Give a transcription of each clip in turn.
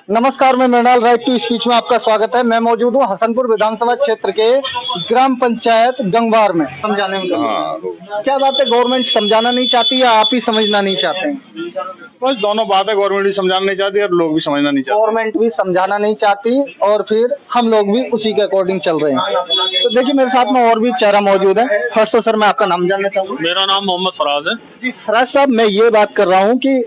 नमस्कार, मैं Mrinal right to speech में आपका स्वागत है। मैं मौजूद हूँ हसनपुर विधानसभा क्षेत्र के ग्राम पंचायत गंगवार में। समझाने में क्या बात है, गवर्नमेंट समझाना नहीं चाहती या आप ही समझना नहीं चाहते हैं? बस दोनों बात है, गवर्नमेंट भी समझाना नहीं चाहती और लोग भी समझना नहीं चाहते। गवर्नमेंट भी समझाना नहीं चाहती और फिर हम लोग भी उसी के अकॉर्डिंग चल रहे हैं। तो देखिए, मेरे साथ में और भी चेहरा मौजूद है। फर्स्ट तो सर, मैं आपका नाम जानना चाहूँगा। मेरा नाम मोहम्मद फराज है। जी फराज साहब, मैं ये बात कर रहा हूँ कि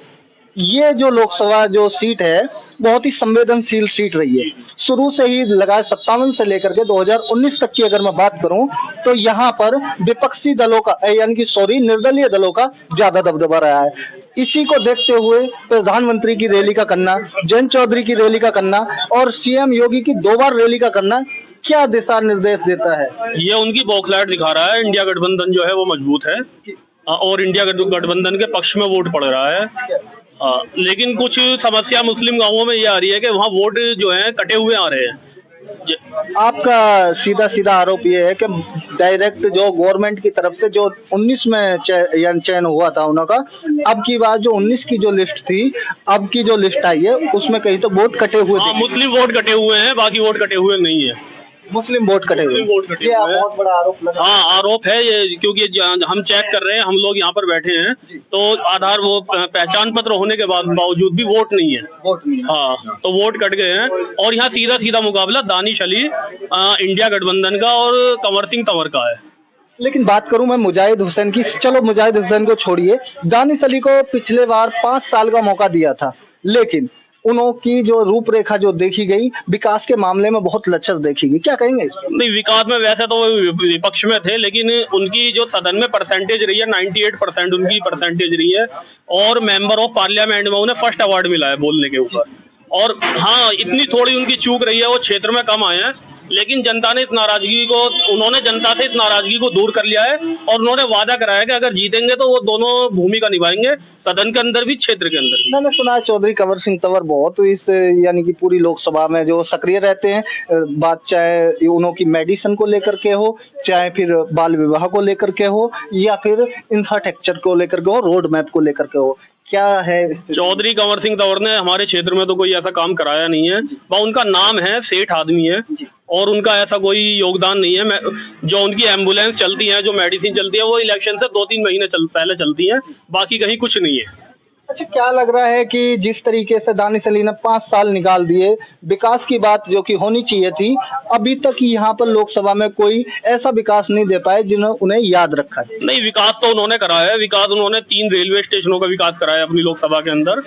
ये जो लोकसभा जो सीट है बहुत ही संवेदनशील सीट रही है। शुरू से ही लगाए 57 से लेकर के 2019 तक की अगर मैं बात करूं तो यहाँ पर विपक्षी दलों का यानी कि निर्दलीय दलों का ज्यादा दबदबा रहा है। इसी को देखते हुए प्रधानमंत्री की रैली का करना, जयंत चौधरी की रैली का करना और सीएम योगी की 2 बार रैली का करना क्या दिशा निर्देश देता है? ये उनकी बौखलाहट दिखा रहा है। इंडिया गठबंधन जो है वो मजबूत है और इंडिया गठबंधन के पक्ष में वोट पड़ रहा है। लेकिन कुछ समस्या मुस्लिम गांवों में ये आ रही है कि वहाँ वोट जो है कटे हुए आ रहे हैं। आपका सीधा सीधा आरोप ये है कि डायरेक्ट जो गवर्नमेंट की तरफ से जो 19 में चयन हुआ था उनका, अब की बात जो 19 की जो लिस्ट थी, अब की जो लिस्ट आई है उसमें कहीं तो वोट कटे हुए थे। मुस्लिम वोट कटे हुए हैं, बाकी वोट कटे हुए नहीं है। मुस्लिम वोट कटे हुए, ये बहुत बड़ा आरोप लगा। हाँ, आरोप है ये, क्योंकि हम चेक कर रहे हैं, हम लोग यहाँ पर बैठे हैं तो आधार वो पहचान पत्र होने के बावजूद भी वोट नहीं है। हाँ, तो वोट कट गए हैं और यहाँ सीधा सीधा मुकाबला दानिश अली इंडिया गठबंधन का और कंवर सिंह तंवर का है। लेकिन बात करूं मैं मुजाहिद हुसैन की, चलो मुजाहिद हुसैन को छोड़िए, दानिश अली को पिछले बार 5 साल का मौका दिया था, लेकिन उनकी जो रूपरेखा जो देखी गई विकास के मामले में बहुत लचर देखी गई। क्या कहेंगे? नहीं, विकास में वैसे तो विपक्ष में थे, लेकिन उनकी जो सदन में परसेंटेज रही है 98% उनकी परसेंटेज रही है और मेंबर ऑफ पार्लियामेंट में उन्हें फर्स्ट अवार्ड मिला है बोलने के ऊपर। और हाँ, इतनी थोड़ी उनकी चूक रही है, वो क्षेत्र में कम आए हैं, लेकिन जनता ने इस नाराजगी को, उन्होंने जनता से इस नाराजगी को दूर कर लिया है और उन्होंने वादा कराया कि अगर जीतेंगे तो वो दोनों भूमिका निभाएंगे, सदन के अंदर भी क्षेत्र के अंदर भी। मैंने सुना है चौधरी कंवर सिंह तंवर बहुत इस यानी कि पूरी लोकसभा में जो सक्रिय रहते हैं, बात चाहे उनकी मेडिसिन को लेकर के हो, चाहे फिर बाल विवाह को लेकर के हो या फिर इंफ्रास्ट्रक्चर को लेकर के हो, रोड मैप को लेकर के हो, क्या है? चौधरी कंवर सिंह तंवर ने हमारे क्षेत्र में तो कोई ऐसा काम कराया नहीं है। वह उनका नाम है, सेठ आदमी है और उनका ऐसा कोई योगदान नहीं है। जो उनकी एम्बुलेंस चलती है, जो मेडिसिन चलती है, वो इलेक्शन से 2-3 महीने पहले चलती है, बाकी कहीं कुछ नहीं है। अच्छा, क्या लग रहा है कि जिस तरीके से दानिश अली ने 5 साल निकाल दिए, विकास की बात जो कि होनी चाहिए थी, अभी तक यहाँ पर लोकसभा में कोई ऐसा विकास नहीं दे पाए जिन्होंने उन्हें याद रखा है? नहीं, विकास तो उन्होंने कराया है। विकास उन्होंने 3 रेलवे स्टेशनों का विकास कराया अपनी लोकसभा के अंदर।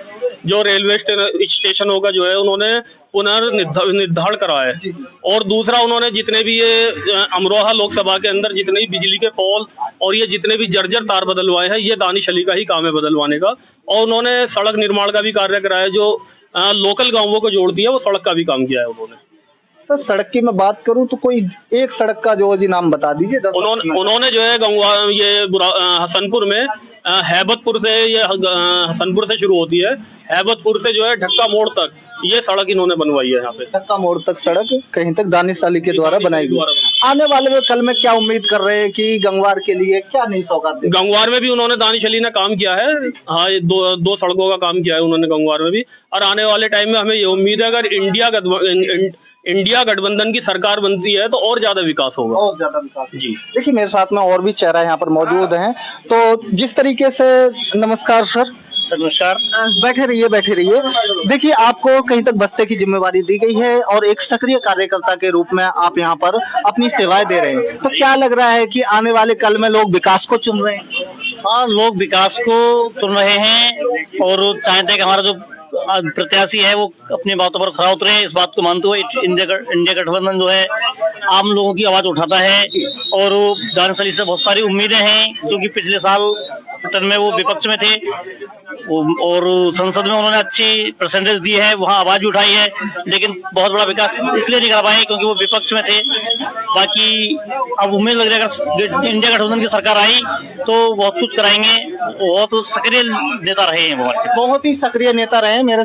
जो रेलवे स्टेशनों का जो है उन्होंने पुनर्निर्धारण करा है और दूसरा उन्होंने जितने भी ये अमरोहा लोकसभा के अंदर जितने भी बिजली के पोल और ये जितने भी जर्जर तार बदलवाए हैं, ये दानिश अली का ही काम है बदलवाने का। और उन्होंने सड़क निर्माण का भी कार्य कराया, जो लोकल गांवों को जोड़ती है, वो सड़क का भी काम किया है उन्होंने। सर, सड़क की मैं बात करूं तो कोई एक सड़क का जो जी नाम बता दीजिए। उन्होंने जो है हसनपुर में हैबतपुर से, ये हसनपुर से शुरू होती है, हैबतपुर से जो है ढक्का मोड़ तक ये सड़क इन्होंने बनवाई है। यहाँ पे ढक्का मोड़ तक सड़क कहीं तक दानिश अली के द्वारा बनाई गई। आने वाले में कल में क्या उम्मीद कर रहे हैं कि गंगवार के लिए क्या नहीं सौगात? गंगवार में भी उन्होंने दानिश अली ने काम किया है। हाँ, ये दो सड़कों का काम किया है उन्होंने गंगवार में भी। और आने वाले टाइम में हमें ये उम्मीद है अगर इंडिया गठबंधन की सरकार बनती है तो और ज्यादा विकास होगा। और ज्यादा विकास जी। देखिए, मेरे साथ में और भी चेहरा यहाँ पर मौजूद हैं, तो जिस तरीके से, नमस्कार सर। नमस्कार। बैठे रहिए। देखिए, आपको कहीं तक बस्ते की जिम्मेवारी दी गई है और एक सक्रिय कार्यकर्ता के रूप में आप यहाँ पर अपनी सेवाएं दे रहे हैं, तो क्या लग रहा है कि आने वाले कल में लोग विकास को चुन रहे हैं? हाँ, लोग विकास को चुन रहे हैं और चाहते हैं कि हमारा जो प्रत्याशी है वो अपनी बातों पर खरा उतरे। इस बात को मानते हुए इंडिया गठबंधन जो है आम लोगों की आवाज उठाता है और दानिश अली से बहुत सारी उम्मीदें हैं, क्योंकि पिछले साल टर्म में वो विपक्ष में थे और संसद में उन्होंने अच्छी परसेंटेज दी है, वहाँ आवाज उठाई है, लेकिन बहुत बड़ा विकास इसलिए नहीं कर पाए क्योंकि वो विपक्ष में थे। बाकी अब उम्मीद लग रहा है इंडिया गठबंधन की सरकार आई तो बहुत कुछ कराएंगे। बहुत सक्रिय नेता रहे हैं, बहुत ही सक्रिय नेता रहे। मेरे